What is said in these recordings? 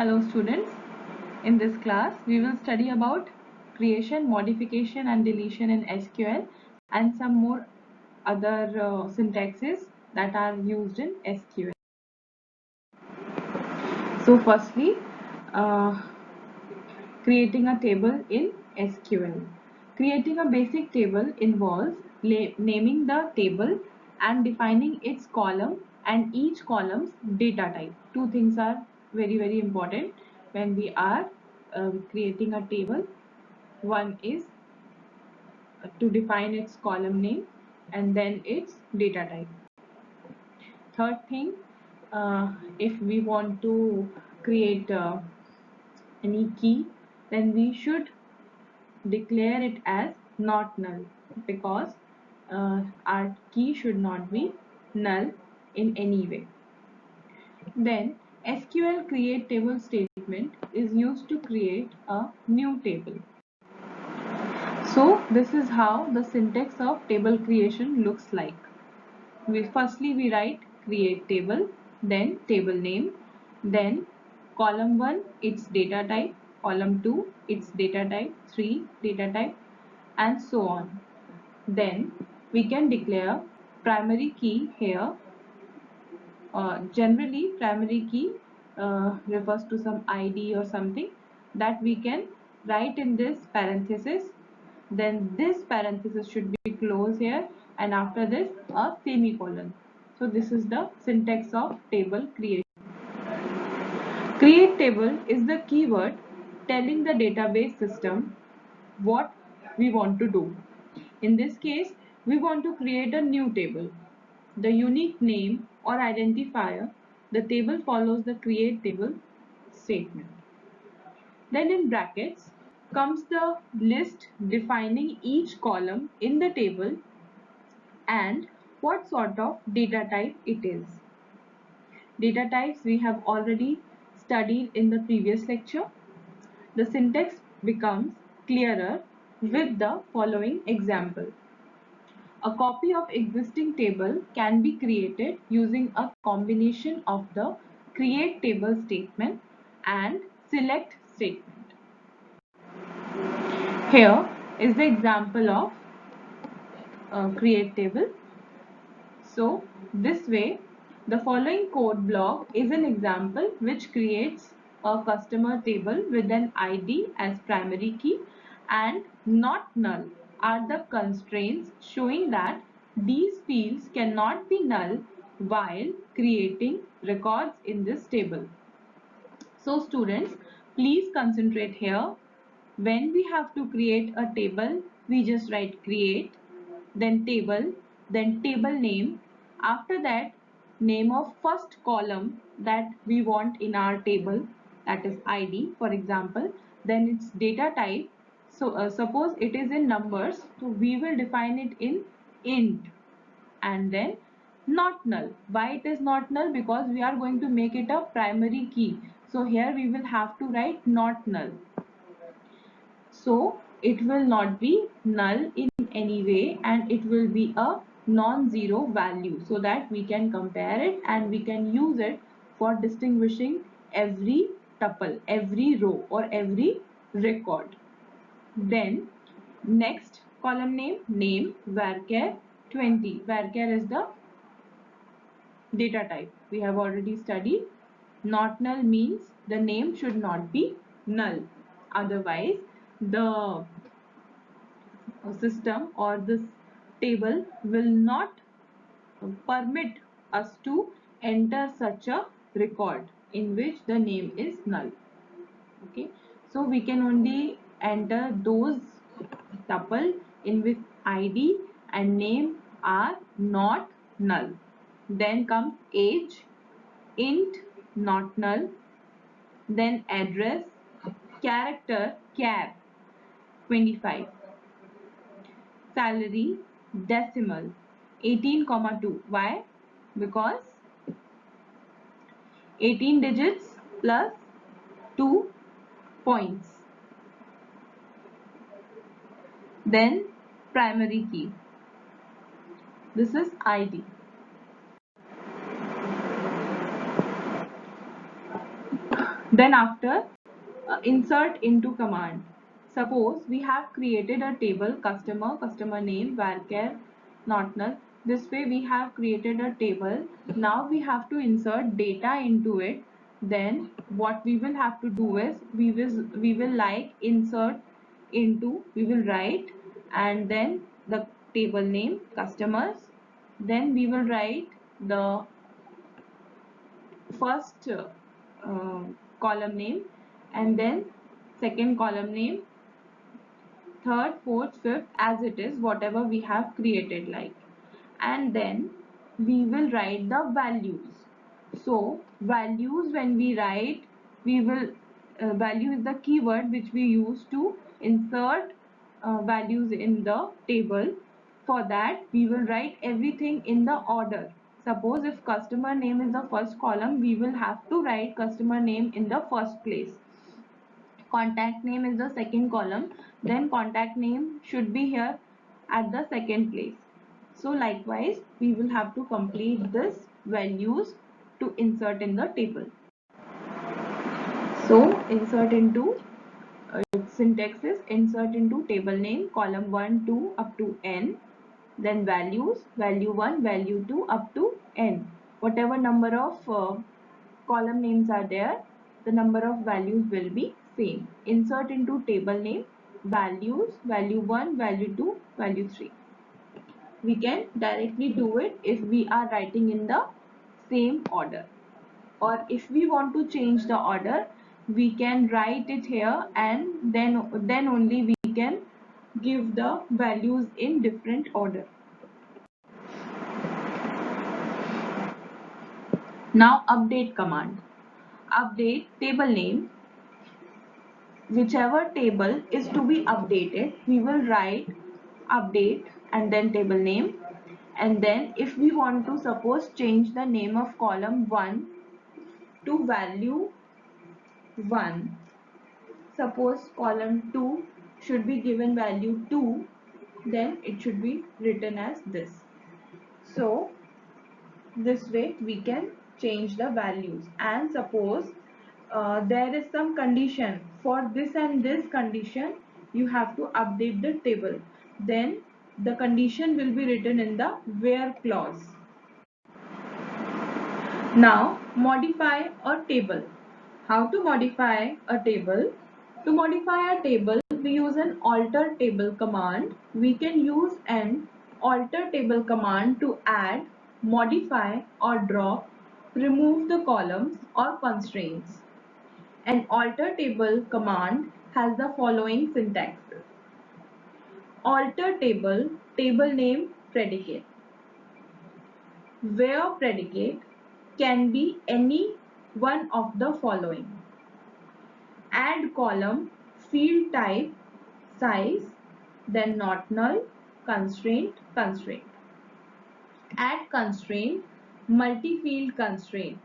Hello students, in this class we will study about creation, modification and deletion in SQL and some more other syntaxes that are used in SQL. So firstly, uh, creating a table in SQL. Creating a basic table involves naming the table and defining its column and each column's data type. Two things are very important when we are creating a table. One is to define its column name and then its data type. Third thing, if we want to create any key, then we should declare it as not null because our key should not be null in any way. Then SQL create table statement is used to create a new table. So this is how the syntax of table creation looks like. Firstly we write create table, then table name, then column 1 its data type, column 2 its data type, 3 data type and so on. Then we can declare primary key here. Generally primary key refers to some ID or something that we can write in this parenthesis. Then this parenthesis should be closed here and after this a semicolon. So this is the syntax of table creation. Create table is the keyword telling the database system what we want to do. In this case, we want to create a new table. The unique name or identifier, the table follows the create table statement. Then in brackets comes the list defining each column in the table and what sort of data type it is. Data types we have already studied in the previous lecture. The syntax becomes clearer with the following example. A copy of existing table can be created using a combination of the create table statement and select statement. Here is the example of create table. So this way the following code block is an example which creates a customer table with an ID as primary key and not null are the constraints showing that these fields cannot be null while creating records in this table. So students, please concentrate here. When we have to create a table, we just write create, then table name. After that, name of first column that we want in our table, that is ID, for example. Then its data type. So suppose it is in numbers, so we will define it in int and then not null. Why it is not null? Because we are going to make it a primary key. So here we will have to write not null. So it will not be null in any way and it will be a non-zero value so that we can compare it and we can use it for distinguishing every tuple, every row or every record. Then next column name varchar 20. Varchar is the data type. We have already studied. Not null means the name should not be null. Otherwise, the system or this table will not permit us to enter such a record in which the name is null. Okay, so we can only enter those tuple in which ID and name are not null. Then comes age, int not null, then address, character char 25, salary decimal 18,2. Why? Because 18 digits plus 2 points. Then primary key. This is ID. Then after, insert into command. Suppose we have created a table customer name, varchar, not null. This way we have created a table. Now we have to insert data into it. Then what we will have to do is we will like insert into, we will write, and then the table name customers. Then we will write the first column name, and then second column name, third, fourth, fifth, as it is whatever we have created, like. And then we will write the values. So values, when we write, we will value is the keyword which we use to insert values in the table. For that we will write everything in the order. Suppose if customer name is the first column, we will have to write customer name in the first place. Contact name is the second column, then contact name should be here at the second place. So likewise we will have to complete this values to insert in the table. So insert into syntax is insert into table name column 1 2 up to n, then values value 1 value 2 up to n, whatever number of column names are there, the number of values will be same. Insert into table name values value 1 value 2 value 3. We can directly do it if we are writing in the same order, or if we want to change the order, we can write it here, and then only we can give the values in different order. Now update command. Update table name. Whichever table is to be updated, we will write update and then table name. And then if we want to suppose change the name of column 1 to value 1, suppose column 2 should be given value 2, then it should be written as this. So this way we can change the values. And suppose there is some condition, for this and this condition you have to update the table, then the condition will be written in the where clause. Now modify a table. How to modify a table? To modify a table, we use an alter table command. We can use an alter table command to add, modify or drop, remove the columns or constraints. An alter table command has the following syntax. Alter table, table name, predicate. Where predicate can be any one of the following: add column, field type, size, then not null, constraint, constraint. Add constraint, multi-field constraint,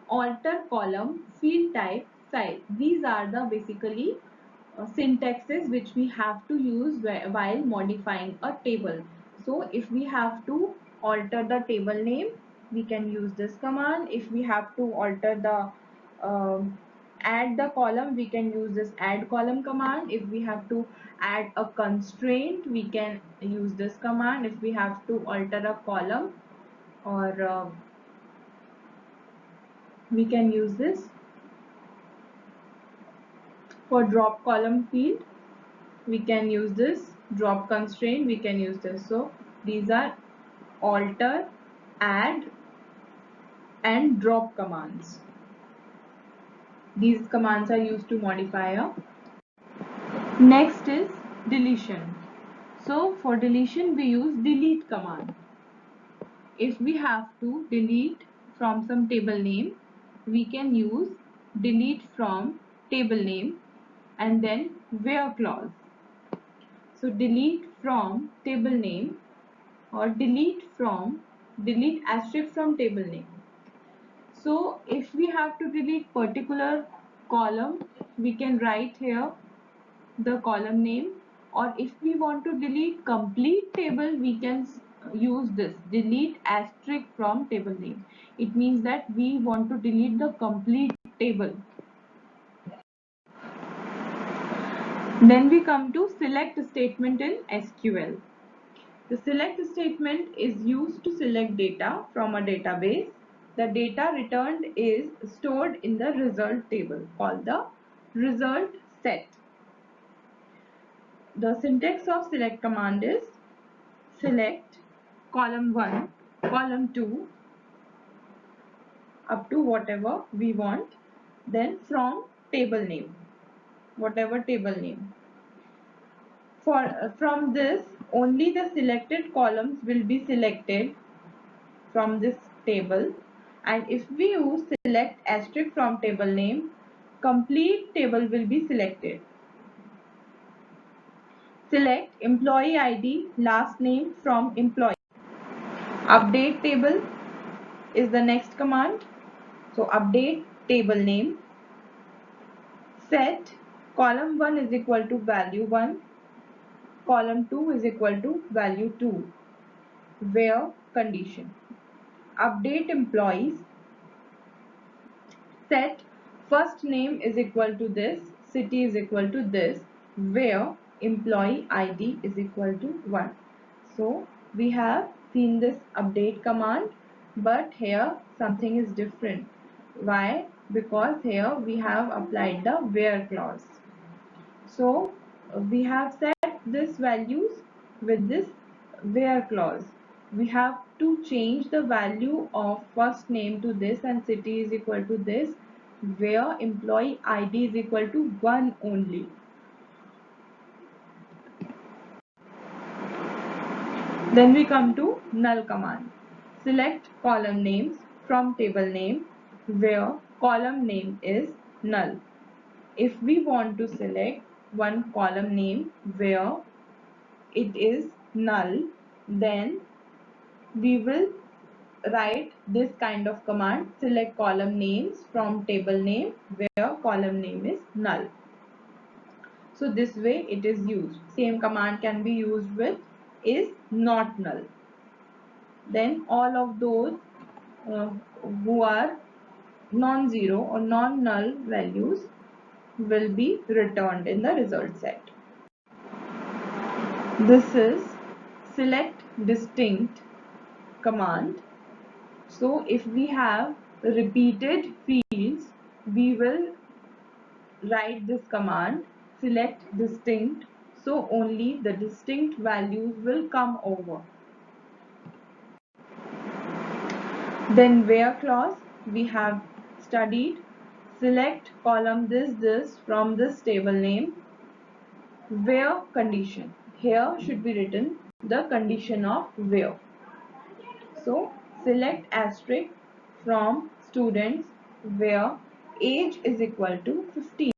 alter column, field type, size. These are the basically syntaxes which we have to use while modifying a table. So if we have to alter the table name, we can use this command. If we have to alter the add the column, we can use this add column command. If we have to add a constraint, we can use this command. If we have to alter a column, or we can use this. For drop column field, we can use this. Drop constraint, we can use this. So these are alter, add and drop commands. These commands are used to modify a. Next is deletion. So for deletion we use delete command. If we have to delete from some table name, we can use delete from table name and then where clause. So delete from table name, or delete asterisk from table name. So if we have to delete particular column, we can write here the column name, or if we want to delete complete table, we can use this delete asterisk from table name. It means that we want to delete the complete table. Then we come to select statement in SQL. The select statement is used to select data from a database. The data returned is stored in the result table called the result set. The syntax of select command is select column 1, column 2 up to whatever we want, then from table name, whatever table name. From this, only the selected columns will be selected from this table, and if we use select asterisk from table name, complete table will be selected. Select employee ID last name from employee. Update table is the next command. So update table name. Set column 1 is equal to value 1, column 2 is equal to value 2, where condition. Update employees. Set first name is equal to this, city is equal to this, where employee ID is equal to 1. So we have seen this update command, but here something is different. Why? Because here we have applied the where clause. So we have set this values with this where clause. We have to change the value of first name to this and city is equal to this, where employee ID is equal to 1 only. Then we come to null command. Select column names from table name where column name is null. If we want to select one column name where it is null, then we will write this kind of command, select column names from table name where column name is null. So this way it is used. Same command can be used with is not null. Then all of those who are non-zero or non-null values will be returned in the result set. This is select distinct command. So if we have repeated fields, we will write this command select distinct, so only the distinct values will come over. Then where clause we have studied. Select column this from this table name. Where condition, here should be written the condition of where. So select asterisk from students where age is equal to 15.